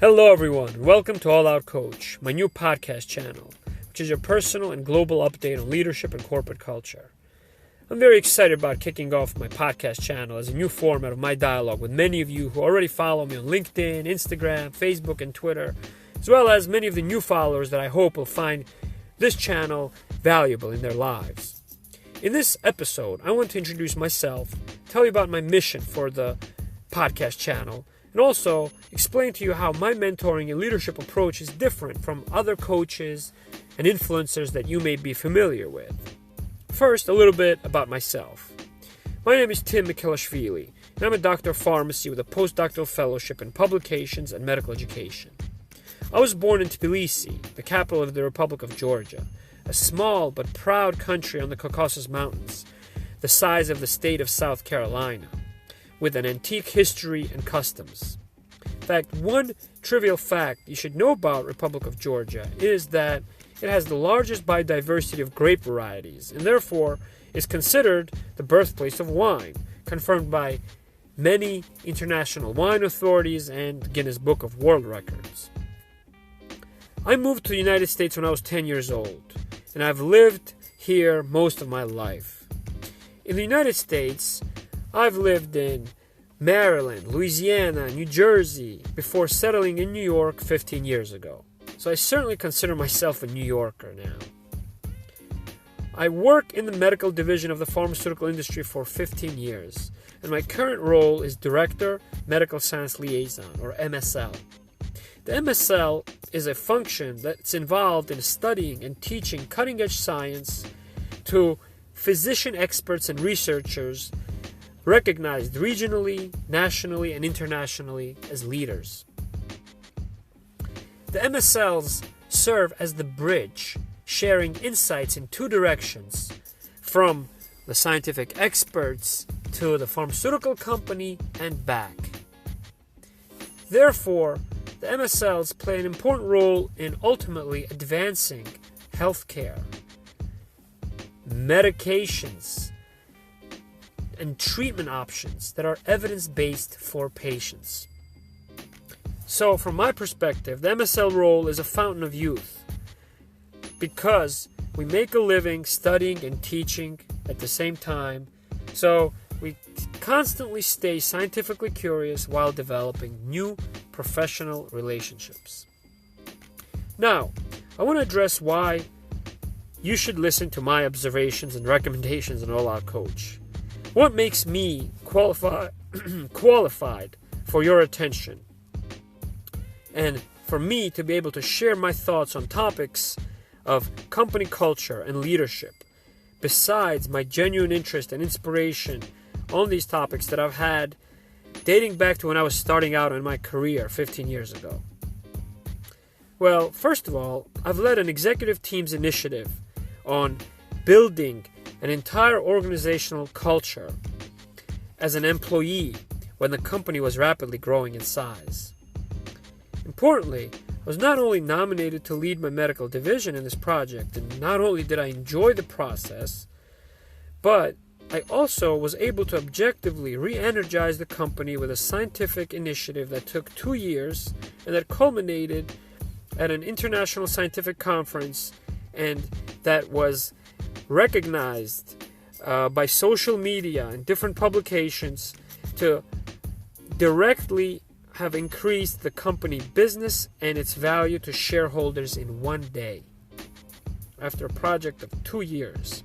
Hello everyone, welcome to All Out Coach, my new podcast channel, which is your personal and global update on leadership and corporate culture. I'm very excited about kicking off my podcast channel as a new format of my dialogue with many of you who already follow me on LinkedIn, Instagram, Facebook, and Twitter, as well as many of the new followers that I hope will find this channel valuable in their lives. In this episode, I want to introduce myself, tell you about my mission for the podcast channel, and also explain to you how my mentoring and leadership approach is different from other coaches and influencers that you may be familiar with. First, a little bit about myself. My name is Tim Mikilashvili, and I'm a doctor of pharmacy with a postdoctoral fellowship in publications and medical education. I was born in Tbilisi, the capital of the Republic of Georgia, a small but proud country on the Caucasus Mountains, the size of the state of South Carolina, with an antique history and customs. In fact, one trivial fact you should know about Republic of Georgia is that it has the largest biodiversity of grape varieties and therefore is considered the birthplace of wine, confirmed by many international wine authorities and Guinness Book of World Records. I moved to the United States when I was 10 years old, and I've lived here most of my life. In the United States, I've lived in Maryland, Louisiana, New Jersey before settling in New York 15 years ago. So I certainly consider myself a New Yorker now. I work in the medical division of the pharmaceutical industry for 15 years, and my current role is Director Medical Science Liaison, or MSL. The MSL is a function that's involved in studying and teaching cutting-edge science to physician experts and researchers recognized regionally, nationally, and internationally as leaders. The MSLs serve as the bridge, sharing insights in two directions, from the scientific experts to the pharmaceutical company and back. Therefore, the MSLs play an important role in ultimately advancing healthcare, medications, and treatment options that are evidence-based for patients. So, from my perspective, the MSL role is a fountain of youth because we make a living studying and teaching at the same time, so we constantly stay scientifically curious while developing new professional relationships. Now, I want to address why you should listen to my observations and recommendations on All Out Coach. What makes me qualified for your attention and for me to be able to share my thoughts on topics of company culture and leadership, besides my genuine interest and inspiration on these topics that I've had dating back to when I was starting out in my career 15 years ago? Well, first of all, I've led an executive team's initiative on building an entire organizational culture as an employee when the company was rapidly growing in size. Importantly, I was not only nominated to lead my medical division in this project, and not only did I enjoy the process, but I also was able to objectively re-energize the company with a scientific initiative that took 2 years and that culminated at an international scientific conference and that was recognized by social media and different publications to directly have increased the company business and its value to shareholders in 1 day after a project of 2 years.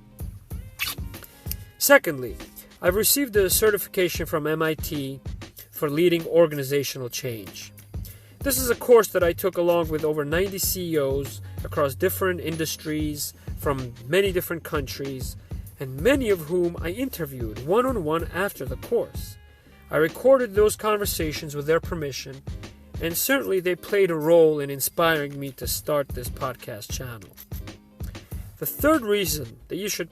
Secondly, I've received a certification from MIT for leading organizational change. This is a course that I took along with over 90 CEOs across different industries from many different countries, and many of whom I interviewed one-on-one after the course. I recorded those conversations with their permission, and certainly they played a role in inspiring me to start this podcast channel. The third reason that you should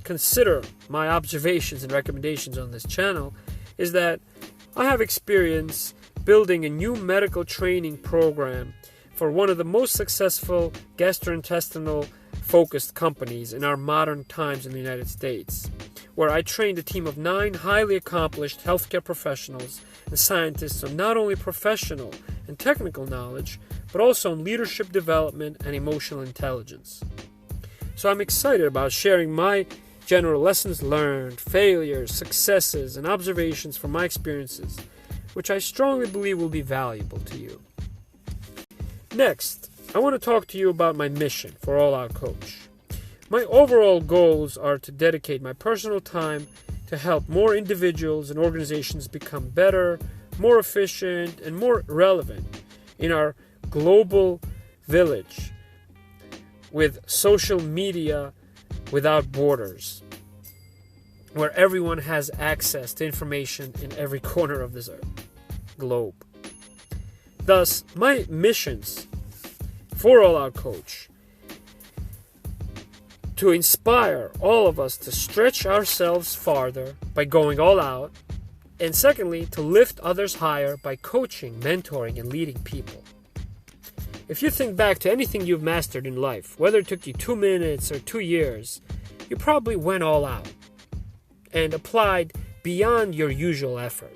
consider my observations and recommendations on this channel is that I have experience building a new medical training program for one of the most successful gastrointestinal focused companies in our modern times in the United States, where I trained a team of 9 highly accomplished healthcare professionals and scientists on not only professional and technical knowledge, but also in leadership development and emotional intelligence. So I'm excited about sharing my general lessons learned, failures, successes, and observations from my experiences, which I strongly believe will be valuable to you. Next, I want to talk to you about my mission for All Out Coach. My overall goals are to dedicate my personal time to help more individuals and organizations become better, more efficient, and more relevant in our global village with social media without borders, where everyone has access to information in every corner of this globe. Thus, my missions for All Out Coach to inspire all of us to stretch ourselves farther by going all out, and secondly, to lift others higher by coaching, mentoring, and leading people. If you think back to anything you've mastered in life, whether it took you 2 minutes or 2 years, you probably went all out and applied beyond your usual effort.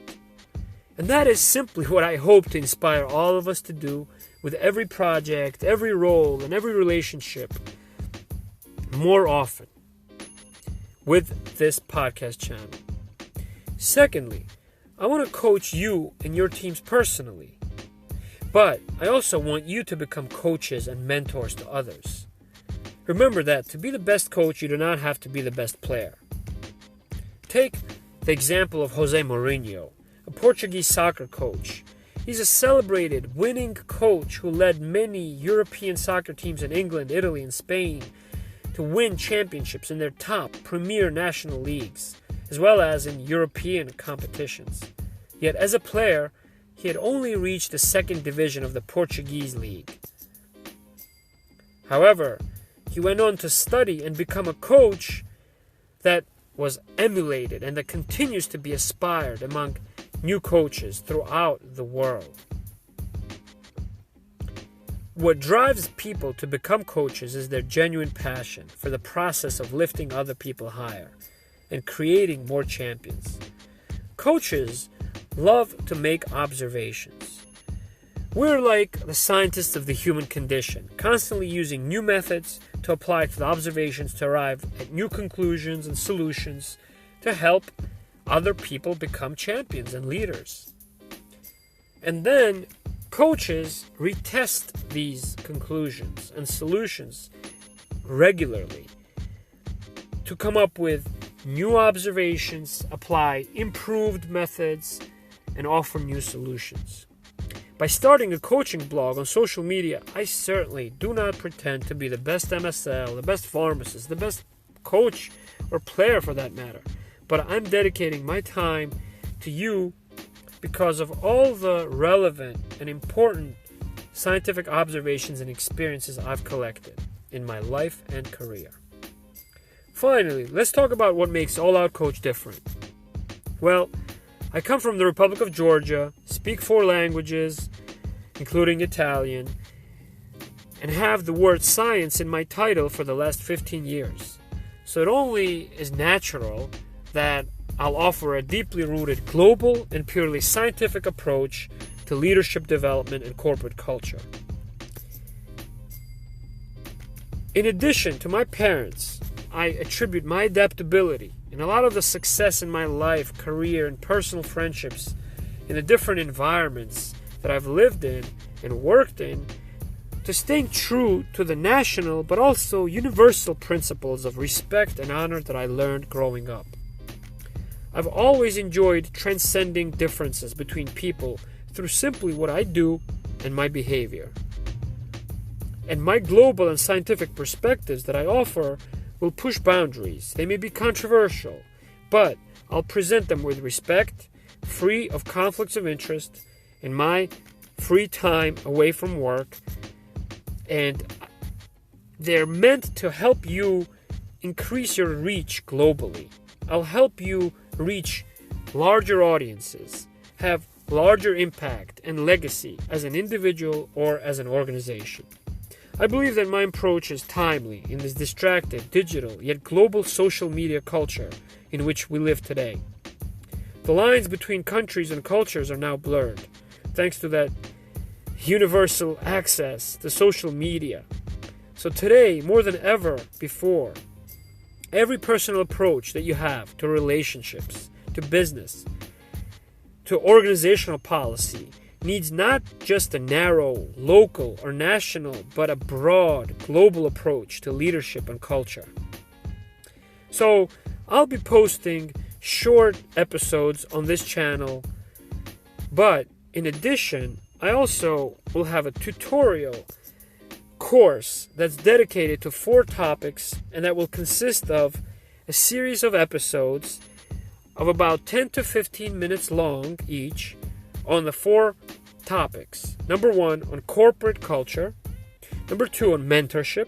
And that is simply what I hope to inspire all of us to do with every project, every role, and every relationship more often with this podcast channel. Secondly, I want to coach you and your teams personally, but I also want you to become coaches and mentors to others. Remember that to be the best coach, you do not have to be the best player. Take the example of Jose Mourinho, a Portuguese soccer coach. He's a celebrated, winning coach who led many European soccer teams in England, Italy, and Spain to win championships in their top premier national leagues, as well as in European competitions. Yet as a player, he had only reached the second division of the Portuguese league. However, he went on to study and become a coach that was emulated and that continues to be aspired among new coaches throughout the world. What drives people to become coaches is their genuine passion for the process of lifting other people higher and creating more champions. Coaches love to make observations. We're like the scientists of the human condition, constantly using new methods to apply to the observations to arrive at new conclusions and solutions to help other people become champions and leaders. And then coaches retest these conclusions and solutions regularly to come up with new observations, apply improved methods, and offer new solutions. By starting a coaching blog on social media, I certainly do not pretend to be the best MSL, the best pharmacist, the best coach or player for that matter. But I'm dedicating my time to you because of all the relevant and important scientific observations and experiences I've collected in my life and career. Finally, let's talk about what makes All Out Coach different. Well, I come from the Republic of Georgia, speak 4 languages, including Italian, and have the word science in my title for the last 15 years. So it only is natural that I'll offer a deeply rooted global and purely scientific approach to leadership development and corporate culture. In addition to my parents, I attribute my adaptability and a lot of the success in my life, career, and personal friendships in the different environments that I've lived in and worked in to staying true to the national but also universal principles of respect and honor that I learned growing up. I've always enjoyed transcending differences between people through simply what I do and my behavior. And my global and scientific perspectives that I offer will push boundaries. They may be controversial, but I'll present them with respect, free of conflicts of interest, in my free time away from work. And they're meant to help you increase your reach globally. I'll help you reach larger audiences, have larger impact and legacy as an individual or as an organization. I believe that my approach is timely in this distracted, digital, yet global social media culture in which we live today. The lines between countries and cultures are now blurred, thanks to that universal access to social media. So today, more than ever before, every personal approach that you have to relationships, to business, to organizational policy needs not just a narrow, local, or national, but a broad, global approach to leadership and culture. So I'll be posting short episodes on this channel, but in addition, I also will have a tutorial course that's dedicated to 4 topics, and that will consist of a series of episodes of about 10 to 15 minutes long each on the 4 topics. Number 1, on corporate culture. Number 2, on mentorship.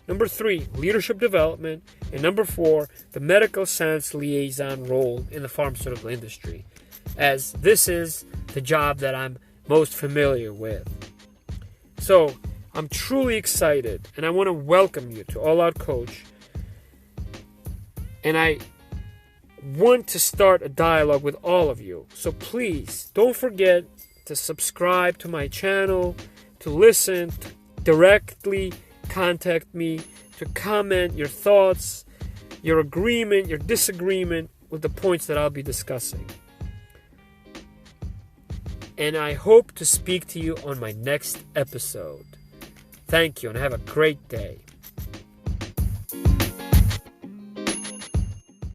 Number 3, leadership development. And number 4, the medical science liaison role in the pharmaceutical industry, as this is the job that I'm most familiar with. So I'm truly excited, and I want to welcome you to All Out Coach. And I want to start a dialogue with all of you. So please don't forget to subscribe to my channel, to listen, to directly contact me, to comment your thoughts, your agreement, your disagreement with the points that I'll be discussing. And I hope to speak to you on my next episode. Thank you, and have a great day.